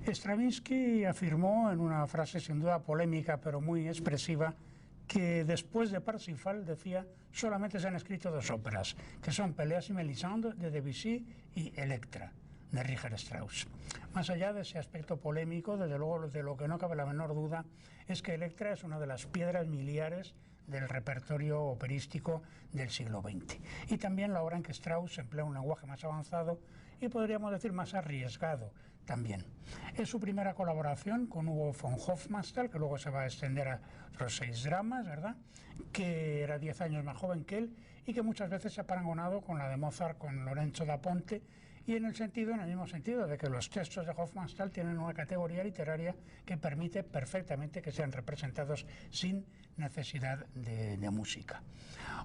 Stravinsky afirmó en una frase sin duda polémica pero muy expresiva que después de Parsifal, decía, solamente se han escrito dos óperas, que son Pelléas y Mélisande de Debussy y Electra de Richard Strauss. Más allá de ese aspecto polémico, desde luego de lo que no cabe la menor duda es que Electra es una de las piedras miliares del repertorio operístico del siglo XX. Y también la obra en que Strauss emplea un lenguaje más avanzado y podríamos decir más arriesgado también. Es su primera colaboración con Hugo von Hofmannsthal, que luego se va a extender a otros 6 dramas, ¿verdad?, que era 10 años más joven que él y que muchas veces se ha parangonado con la de Mozart con Lorenzo da Ponte, y en el mismo sentido de que los textos de Hofmannsthal tienen una categoría literaria que permite perfectamente que sean representados sin necesidad de música.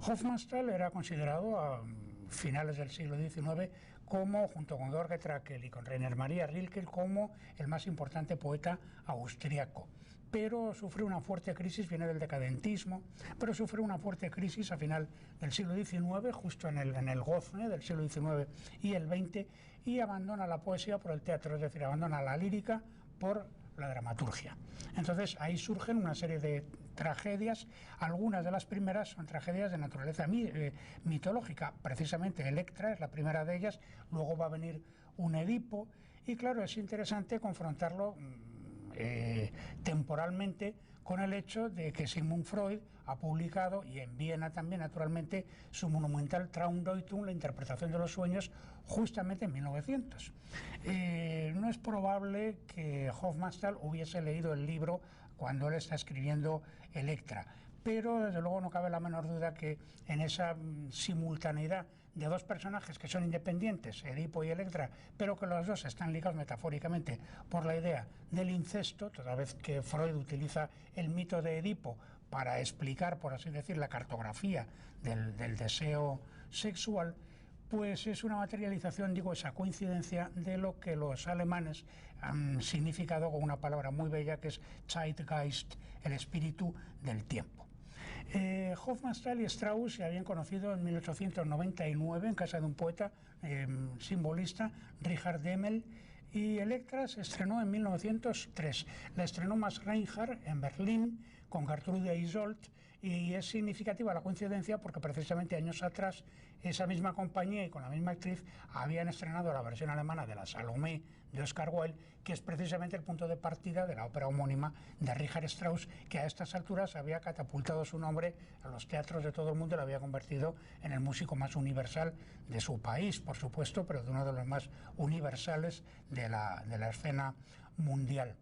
Hofmannsthal era considerado a finales del siglo XIX como, junto con George Trakl y con Rainer Maria Rilke, como el más importante poeta austriaco. Pero sufrió una fuerte crisis, viene del decadentismo, pero sufrió una fuerte crisis a final del siglo XIX, justo en el gozne del siglo XIX y el XX, y abandona la poesía por el teatro, es decir, abandona la lírica por la dramaturgia. Entonces ahí surgen una serie de tragedias, algunas de las primeras son tragedias de naturaleza mitológica, precisamente Electra es la primera de ellas, luego va a venir un Edipo, y claro, es interesante confrontarlo temporalmente con el hecho de que Sigmund Freud ha publicado, y en Viena también naturalmente, su monumental Traumdeutung, la interpretación de los sueños, justamente en 1900. No es probable que Hofmannsthal hubiese leído el libro cuando él está escribiendo Electra, pero desde luego no cabe la menor duda que en esa simultaneidad de dos personajes que son independientes, Edipo y Electra, pero que los dos están ligados metafóricamente por la idea del incesto, toda vez que Freud utiliza el mito de Edipo para explicar, por así decir, la cartografía del deseo sexual, pues es una materialización, digo, esa coincidencia de lo que los alemanes han significado con una palabra muy bella que es Zeitgeist, el espíritu del tiempo. Hofmannsthal y Strauss se habían conocido en 1899 en casa de un poeta simbolista, Richard Demmel, y Electra se estrenó en 1903. La estrenó Max Reinhardt en Berlín con Gertrude Isolde, y es significativa la coincidencia porque precisamente años atrás esa misma compañía y con la misma actriz habían estrenado la versión alemana de la Salomé de Oscar Wilde, que es precisamente el punto de partida de la ópera homónima de Richard Strauss, que a estas alturas había catapultado su nombre a los teatros de todo el mundo y lo había convertido en el músico más universal de su país, por supuesto, pero de uno de los más universales de la escena mundial.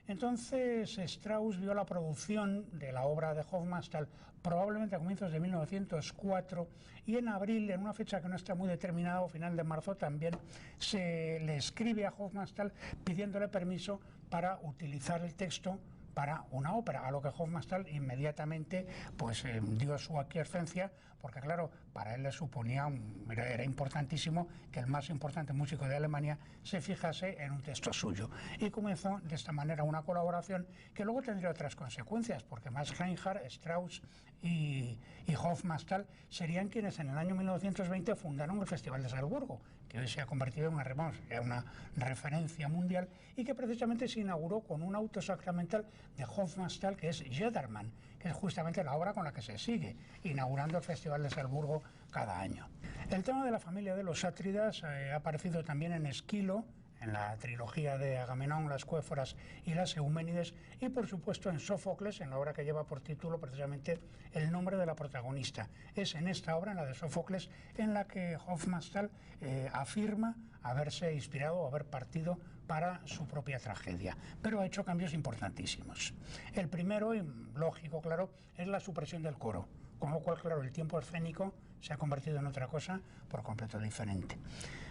Entonces Strauss vio la producción de la obra de Hofmannsthal probablemente a comienzos de 1904, y en abril, en una fecha que no está muy determinada, o final de marzo también, se le escribe a Hofmannsthal pidiéndole permiso para utilizar el texto para una ópera, a lo que Hofmannsthal inmediatamente pues dio su aquiescencia, porque claro, para él le suponía, era importantísimo que el más importante músico de Alemania se fijase en un texto suyo, y comenzó de esta manera una colaboración que luego tendría otras consecuencias, porque Max Reinhardt, Strauss y Hofmannsthal serían quienes en el año 1920 fundaron el Festival de Salzburgo, que hoy se ha convertido en una referencia mundial, y que precisamente se inauguró con un auto sacramental de Hofmannsthal, que es Jedermann, que es justamente la obra con la que se sigue inaugurando el Festival de Salzburgo cada año. El tema de la familia de los Sátridas ha aparecido también en Esquilo, en la trilogía de Agamenón, las Cuéforas y las Euménides, y por supuesto en Sófocles, en la obra que lleva por título precisamente el nombre de la protagonista. Es en esta obra, en la de Sófocles, en la que Hofmannsthal afirma haberse inspirado o haber partido para su propia tragedia, pero ha hecho cambios importantísimos. El primero, y lógico, claro, es la supresión del coro, con lo cual, claro, el tiempo escénico se ha convertido en otra cosa por completo diferente.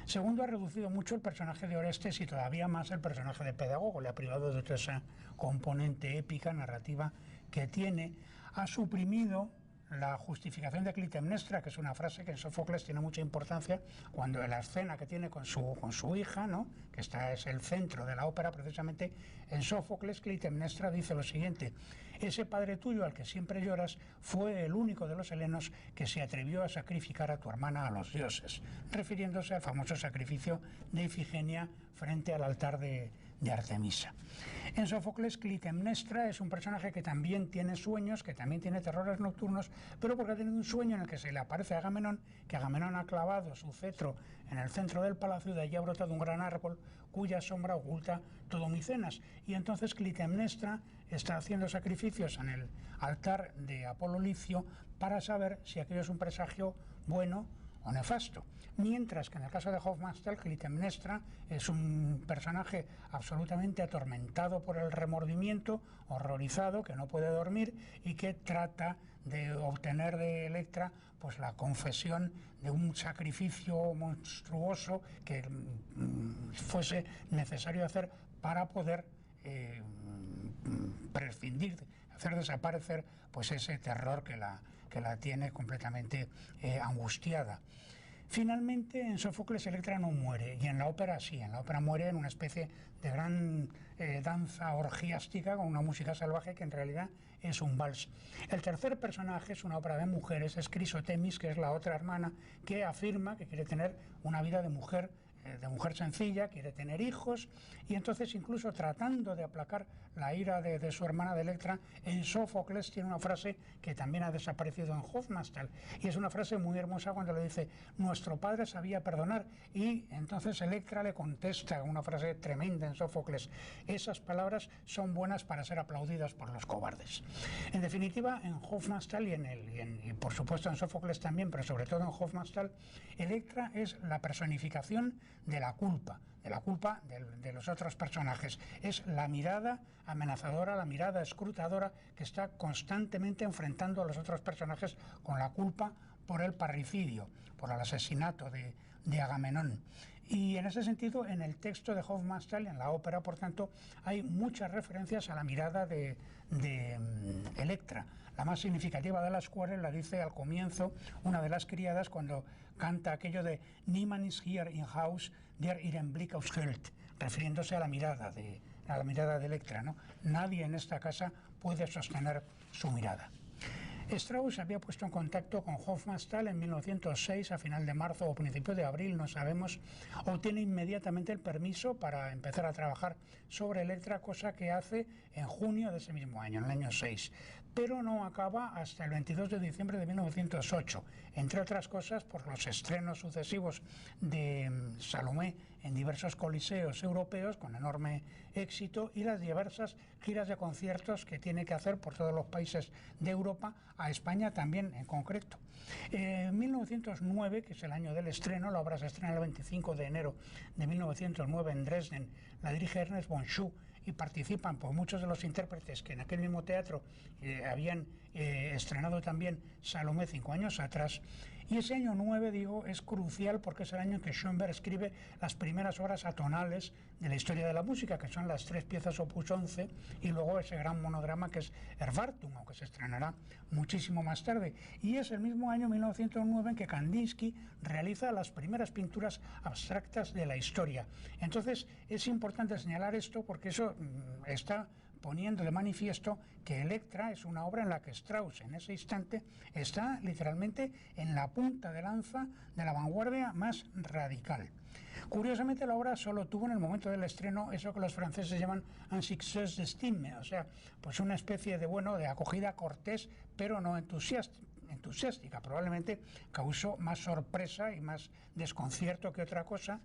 Segundo, ha reducido mucho el personaje de Orestes y todavía más el personaje de Pedagogo, le ha privado de toda esa componente épica, narrativa que tiene, ha suprimido la justificación de Clitemnestra, que es una frase que en Sófocles tiene mucha importancia, cuando en la escena que tiene con su hija, ¿no?, que esta es el centro de la ópera, precisamente en Sófocles, Clitemnestra dice lo siguiente: ese padre tuyo al que siempre lloras fue el único de los helenos que se atrevió a sacrificar a tu hermana a los dioses, refiriéndose al famoso sacrificio de Ifigenia frente al altar de de Artemisa. En Sófocles, Clitemnestra es un personaje que también tiene sueños, que también tiene terrores nocturnos, pero porque ha tenido un sueño en el que se le aparece a Agamenón, que Agamenón ha clavado su cetro en el centro del palacio y de allí ha brotado un gran árbol cuya sombra oculta todo Micenas. Y entonces Clitemnestra está haciendo sacrificios en el altar de Apolo Licio para saber si aquello es un presagio bueno o nefasto. Mientras que en el caso de Hofmannsthal, Clitemnestra es un personaje absolutamente atormentado por el remordimiento, horrorizado, que no puede dormir y que trata de obtener de Electra pues la confesión de un sacrificio monstruoso que fuese necesario hacer para poder prescindir, hacer desaparecer pues ese terror que la tiene completamente angustiada. Finalmente, en Sófocles Electra no muere, y en la ópera sí, en la ópera muere en una especie de gran danza orgiástica con una música salvaje que en realidad es un vals. El tercer personaje es una ópera de mujeres, es Crisotemis, que es la otra hermana, que afirma que quiere tener una vida de mujer sencilla, quiere tener hijos, y entonces incluso tratando de aplacar la ira de su hermana de Electra, en Sófocles tiene una frase que también ha desaparecido en Hofmannsthal, y es una frase muy hermosa cuando le dice: nuestro padre sabía perdonar, y entonces Electra le contesta una frase tremenda en Sófocles: esas palabras son buenas para ser aplaudidas por los cobardes. En definitiva, en Hofmannsthal y por supuesto en Sófocles también, pero sobre todo en Hofmannsthal, Electra es la personificación de la culpa de los otros personajes. Es la mirada amenazadora, la mirada escrutadora que está constantemente enfrentando a los otros personajes con la culpa por el parricidio, por el asesinato de Agamenón. Y en ese sentido, en el texto de Hofmannsthal, en la ópera, por tanto, hay muchas referencias a la mirada de Electra. La más significativa de las cuales la dice al comienzo una de las criadas cuando canta aquello de Niemand is here in house, der ihren Blick aushält, refiriéndose a la mirada de Electra, ¿no? Nadie en esta casa puede sostener su mirada. Strauss había puesto en contacto con Hofmannsthal en 1906, a final de marzo o principio de abril, no sabemos. Obtiene inmediatamente el permiso para empezar a trabajar sobre Electra, cosa que hace en junio de ese mismo año, en el año 6. Pero no acaba hasta el 22 de diciembre de 1908, entre otras cosas por los estrenos sucesivos de Salomé en diversos coliseos europeos con enorme éxito y las diversas giras de conciertos que tiene que hacer por todos los países de Europa, a España también en concreto. En 1909, que es el año del estreno, la obra se estrena el 25 de enero de 1909 en Dresden, la dirige Ernest von Schuh y participan por muchos de los intérpretes que en aquel mismo teatro habían estrenado también Salomé 5 años atrás. Y ese año 9, digo, es crucial porque es el año en que Schoenberg escribe las primeras obras atonales de la historia de la música, que son las 3 piezas opus 11 y luego ese gran monodrama que es Erwartung, aunque se estrenará muchísimo más tarde. Y es el mismo año 1909 en que Kandinsky realiza las primeras pinturas abstractas de la historia. Entonces es importante señalar esto porque eso está poniendo de manifiesto que Electra es una obra en la que Strauss en ese instante está literalmente en la punta de lanza de la vanguardia más radical. Curiosamente, la obra solo tuvo en el momento del estreno eso que los franceses llaman un succès d'estime, o sea, pues una especie de acogida cortés, pero no entusiástica. Probablemente causó más sorpresa y más desconcierto que otra cosa.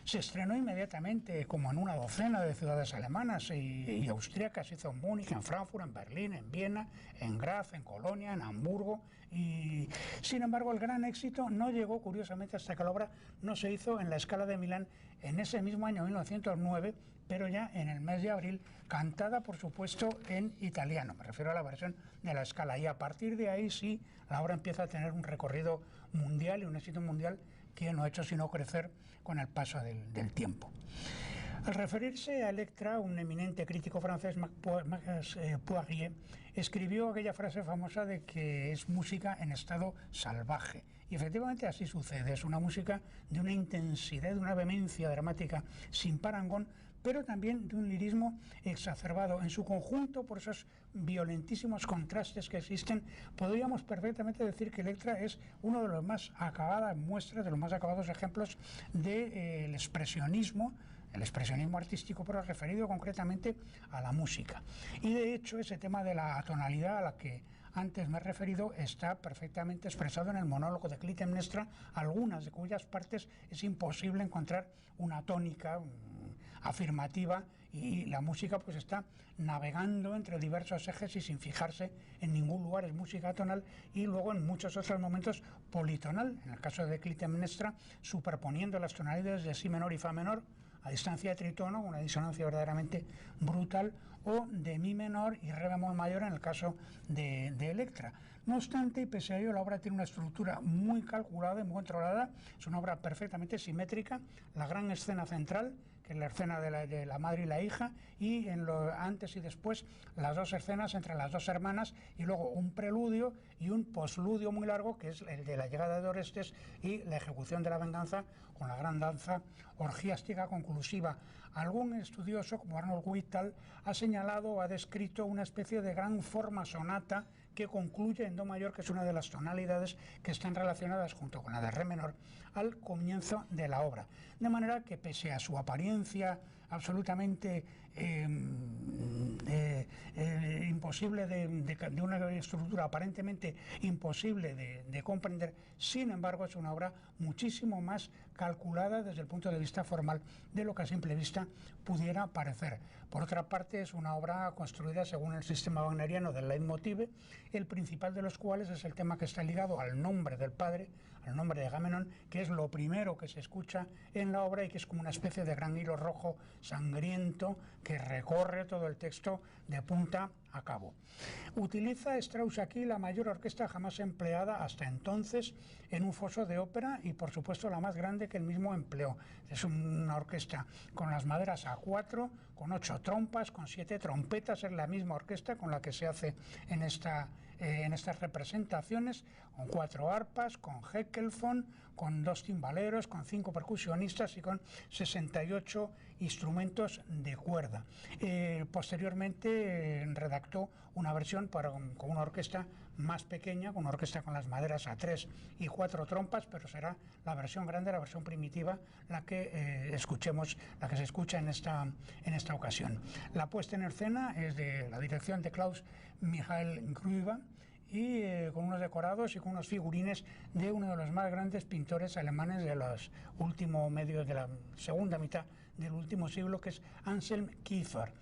Se estrenó inmediatamente como en una docena de ciudades alemanas y austríacas. Se hizo en Múnich, en Frankfurt, en Berlín, en Viena, en Graz, en Colonia, en Hamburgo. Y sin embargo el gran éxito no llegó, curiosamente, hasta que la obra no se hizo en la Scala de Milán en ese mismo año 1909, pero ya en el mes de abril, cantada por supuesto en italiano. Me refiero a la versión de la Scala. Y a partir de ahí sí, la obra empieza a tener un recorrido mundial y un éxito mundial que no ha hecho sino crecer con el paso del tiempo. Al referirse a Electra, un eminente crítico francés, Max Poirier, escribió aquella frase famosa de que es música en estado salvaje. Y efectivamente así sucede. Es una música de una intensidad, de una vehemencia dramática sin parangón, pero también de un lirismo exacerbado. En su conjunto, por esos violentísimos contrastes que existen, podríamos perfectamente decir que Electra es uno de los más acabadas muestras, de los más acabados ejemplos del expresionismo el expresionismo artístico, pero referido concretamente a la música. Y de hecho ese tema de la tonalidad a la que antes me he referido está perfectamente expresado en el monólogo de Clitemnestra, algunas de cuyas partes es imposible encontrar una tónica afirmativa, y la música pues está navegando entre diversos ejes y sin fijarse en ningún lugar, es música tonal, y luego en muchos otros momentos politonal, en el caso de Clitemnestra superponiendo las tonalidades de si menor y fa menor a distancia de tritono, una disonancia verdaderamente brutal, o de mi menor y re bemol mayor en el caso de Electra. No obstante, y pese a ello, la obra tiene una estructura muy calculada y muy controlada, es una obra perfectamente simétrica, la gran escena central, que es la escena de la madre y la hija, y en lo antes y después las dos escenas entre las dos hermanas, y luego un preludio y un posludio muy largo, que es el de la llegada de Orestes y la ejecución de la venganza con la gran danza orgiástica conclusiva. Algún estudioso, como Arnold Whitall, ha señalado o ha descrito una especie de gran forma sonata que concluye en do mayor, que es una de las tonalidades que están relacionadas junto con la de re menor al comienzo de la obra. De manera que pese a su apariencia absolutamente imposible de una estructura aparentemente imposible de comprender, sin embargo es una obra muchísimo más calculada desde el punto de vista formal de lo que a simple vista pudiera parecer. Por otra parte, es una obra construida según el sistema wagneriano del leitmotiv, el principal de los cuales es el tema que está ligado al nombre del padre, al nombre de Agamenón, que es lo primero que se escucha en la obra y que es como una especie de gran hilo rojo sangriento que recorre todo el texto de punta a cabo. Utiliza Strauss aquí la mayor orquesta jamás empleada hasta entonces en un foso de ópera, y por supuesto la más grande que él mismo empleó. Es una orquesta con las maderas a 4, con 8 trompas, con 7 trompetas, es la misma orquesta con la que se hace en estas representaciones, con 4 arpas, con Heckelfon, con 2 timbaleros, con 5 percusionistas y con 68 instrumentos de cuerda. Posteriormente redactó una versión con una orquesta más pequeña, con una orquesta con las maderas a 3 y 4 trompas, pero será la versión grande, la versión primitiva, la que escuchemos, la que se escucha en esta ocasión. La puesta en escena es de la dirección de Klaus Michael Gruber, y con unos decorados y con unos figurines de uno de los más grandes pintores alemanes de los últimos medios de la segunda mitad del último siglo, que es Anselm Kiefer,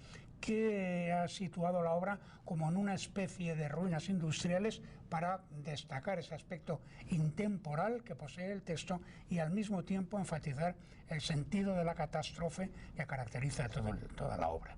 que ha situado la obra como en una especie de ruinas industriales para destacar ese aspecto intemporal que posee el texto y al mismo tiempo enfatizar el sentido de la catástrofe que caracteriza toda la obra.